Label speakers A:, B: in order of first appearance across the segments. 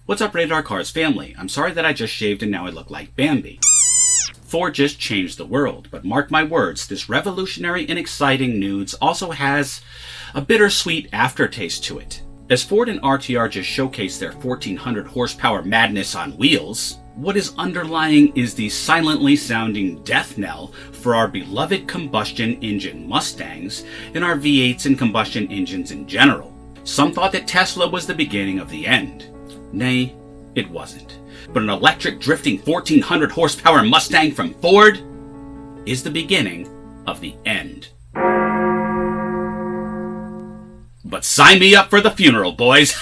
A: What's up, Radar Cars family? I'm sorry that I just shaved and now I look like Bambi. Ford just changed the world, but mark my words, this revolutionary and exciting news also has a bittersweet aftertaste to it. As Ford and RTR just showcased their 1400 horsepower madness on wheels, what is underlying is the silently sounding death knell for our beloved combustion engine Mustangs and our V8s and combustion engines in general. Some thought that Tesla was the beginning of the end. Nay, it wasn't. But an electric drifting 1400 horsepower Mustang from Ford is the beginning of the end. But sign me up for the funeral, boys!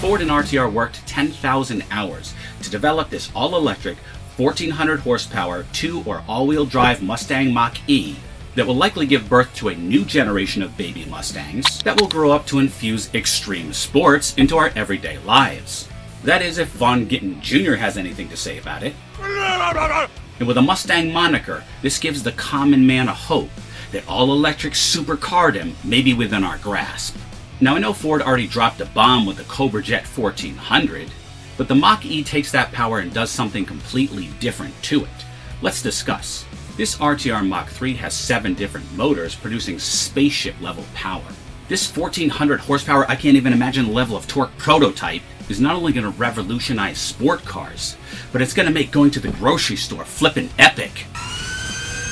A: Ford and RTR worked 10,000 hours to develop this all-electric 1400 horsepower 2 or all-wheel drive Mustang Mach E that will likely give birth to a new generation of baby Mustangs that will grow up to infuse extreme sports into our everyday lives. That is, if Von Gittin Jr. has anything to say about it. And with a Mustang moniker, this gives the common man a hope that all-electric supercardom may be within our grasp. Now I know Ford already dropped a bomb with the Cobra Jet 1400, but the Mach E takes that power and does something completely different to it. Let's discuss. This RTR Mach 3 has 7 different motors producing spaceship-level power. This 1400 horsepower, I can't even imagine the level of torque prototype, is not only going to revolutionize sport cars, but it's going to make going to the grocery store flippin' epic.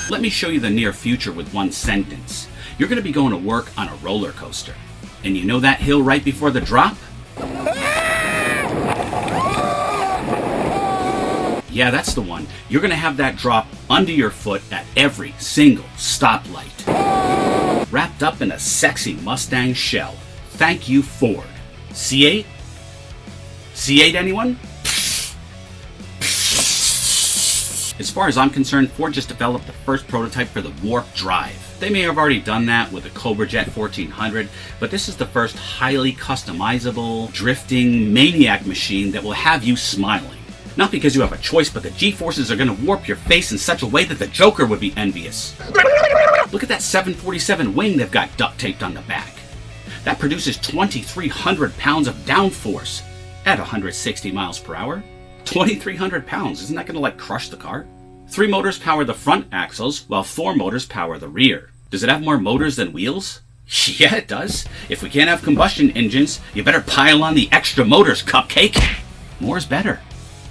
A: Let me show you the near future with one sentence. You're going to be going to work on a roller coaster. And you know that hill right before the drop? Yeah, that's the one. You're going to have that drop under your foot at every single stoplight. Wrapped up in a sexy Mustang shell. Thank you, Ford. C8? C8 anyone? As far as I'm concerned, Ford just developed the first prototype for the Warp Drive. They may have already done that with the Cobra Jet 1400, but this is the first highly customizable, drifting maniac machine that will have you smiling. Not because you have a choice, but the G-forces are going to warp your face in such a way that the Joker would be envious. Look at that 747 wing they've got duct taped on the back. That produces 2,300 pounds of downforce at 160 miles per hour. 2,300 pounds, isn't that going to crush the car? 3 motors power the front axles, while 4 motors power the rear. Does it have more motors than wheels? Yeah, it does. If we can't have combustion engines, you better pile on the extra motors, cupcake. More is better.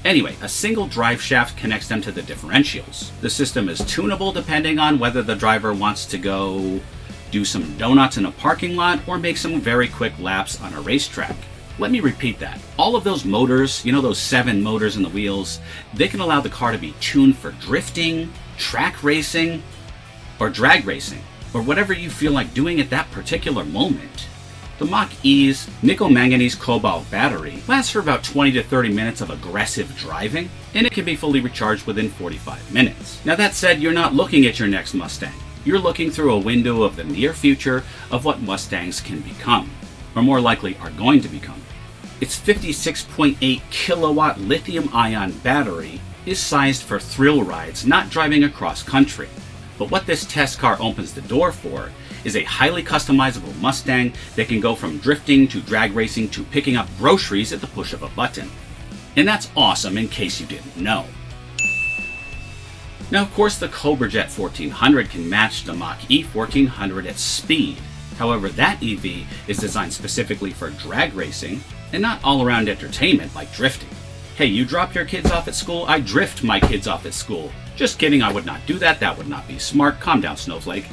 A: Anyway, a single drive shaft connects them to the differentials. The system is tunable depending on whether the driver wants to go do some donuts in a parking lot or make some very quick laps on a racetrack. Let me repeat that. All of those motors, you know, those 7 motors in the wheels, they can allow the car to be tuned for drifting, track racing, or drag racing, or whatever you feel like doing at that particular moment. The Mach E's nickel-manganese cobalt battery lasts for about 20 to 30 minutes of aggressive driving, and it can be fully recharged within 45 minutes. Now that said, you're not looking at your next Mustang. You're looking through a window of the near future of what Mustangs can become, or more likely are going to become. Its 56.8 kilowatt lithium-ion battery is sized for thrill rides, not driving across country. But what this test car opens the door for is a highly customizable Mustang that can go from drifting to drag racing to picking up groceries at the push of a button. And that's awesome in case you didn't know. Now of course the Cobra Jet 1400 can match the Mach E 1400 at speed. However, that EV is designed specifically for drag racing and not all-around entertainment like drifting. Hey, you drop your kids off at school, I drift my kids off at school. Just kidding, I would not do that, that would not be smart. Calm down, Snowflake.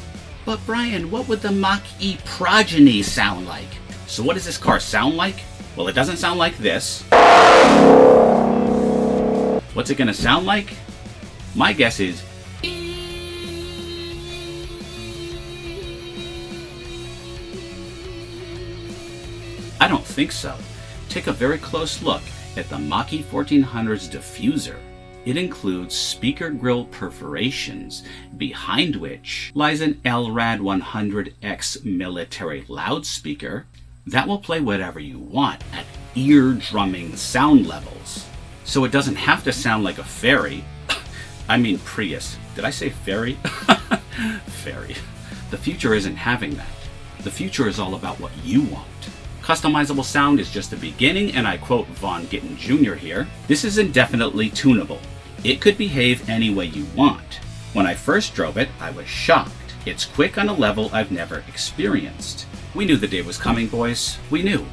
A: But Brian, what would the Mach E progeny sound like? So what does this car sound like? Well, it doesn't sound like this. What's it gonna sound like? My guess is... I don't think so. Take a very close look at the Mach E 1400's diffuser. It includes speaker grill perforations, behind which lies an LRAD 100X military loudspeaker that will play whatever you want at ear-drumming sound levels. So it doesn't have to sound like a ferry. I mean Prius. Did I say ferry? Fairy. The future isn't having that. The future is all about what you want. Customizable sound is just the beginning, and I quote Von Gittin Jr. here, "This is indefinitely tunable. It could behave any way you want. When I first drove it, I was shocked. It's quick on a level I've never experienced." We knew the day was coming, boys. We knew.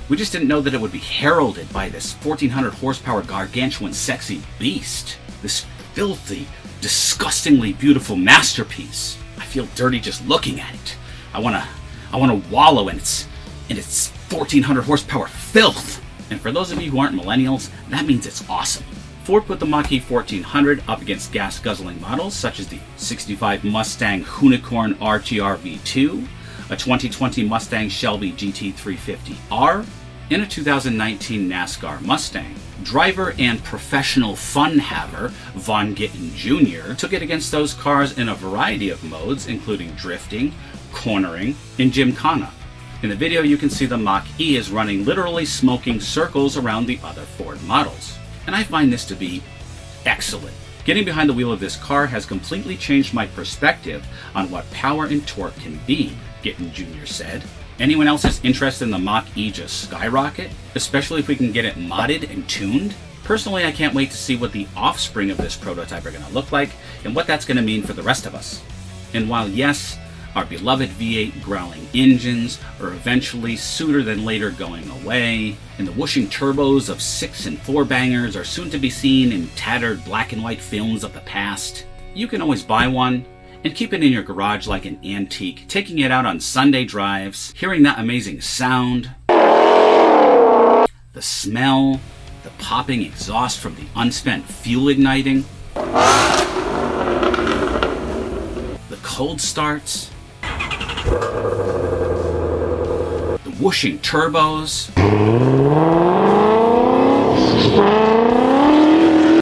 A: We just didn't know that it would be heralded by this 1400 horsepower gargantuan sexy beast. This filthy, disgustingly beautiful masterpiece. I feel dirty just looking at it. I wanna wallow in its 1400 horsepower filth. And for those of you who aren't millennials, that means it's awesome. Ford put the Mach E 1400 up against gas-guzzling models such as the 65 Mustang Unicorn RTR V2, a 2020 Mustang Shelby GT350R, and a 2019 NASCAR Mustang. Driver and professional fun-haver Von Gittin Jr. took it against those cars in a variety of modes, including drifting, cornering, and gymkhana. In the video, you can see the Mach E is running literally smoking circles around the other Ford models. And I find this to be excellent. Getting behind the wheel of this car has completely changed my perspective on what power and torque can be, Gittin Jr. said. Anyone else's interest in the Mach E just skyrocket, especially if we can get it modded and tuned? Personally, I can't wait to see what the offspring of this prototype are going to look like and what that's going to mean for the rest of us. And while yes, our beloved V8 growling engines are eventually sooner than later going away, and the whooshing turbos of 6 and 4 bangers are soon to be seen in tattered black and white films of the past, you can always buy one and keep it in your garage like an antique, taking it out on Sunday drives, hearing that amazing sound, the smell, the popping exhaust from the unspent fuel igniting, the cold starts, the whooshing turbos,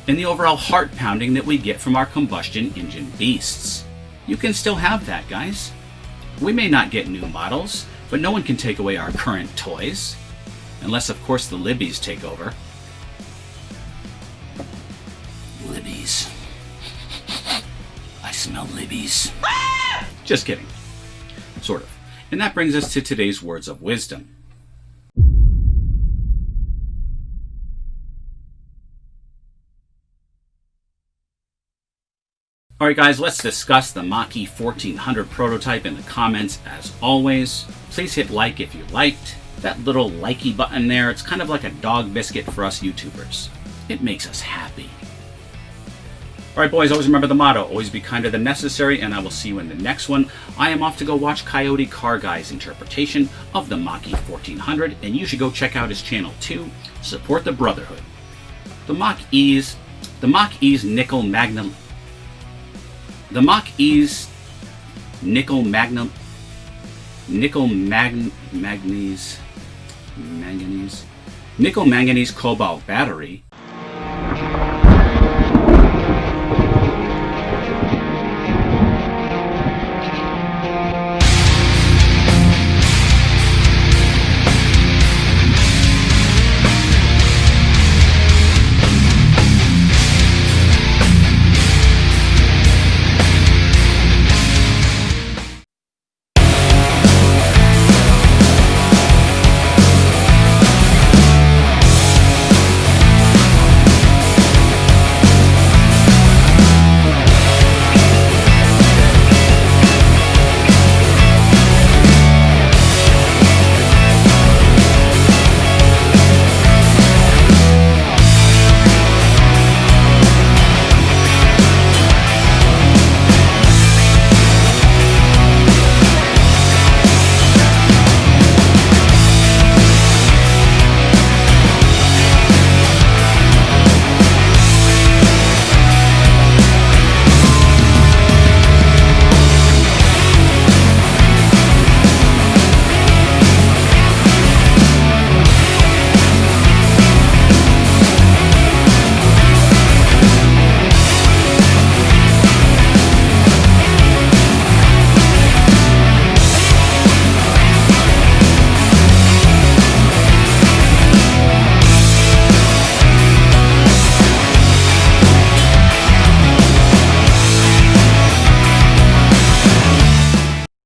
A: and the overall heart pounding that we get from our combustion engine beasts. You can still have that, guys. We may not get new models, but no one can take away our current toys. Unless, of course, the Libbies take over. Libbies. I smell Libbies. Just kidding. Sort of. And that brings us to today's words of wisdom. Alright guys, let's discuss the Mach E 1400 prototype in the comments as always. Please hit like if you liked. That little likey button there, it's kind of like a dog biscuit for us YouTubers. It makes us happy. Alright boys, always remember the motto, always be kinder than necessary, and I will see you in the next one. I am off to go watch Coyote Car Guy's interpretation of the Mach E 1400, and you should go check out his channel too. Support the brotherhood. The Mach E's nickel magnesium nickel manganese cobalt battery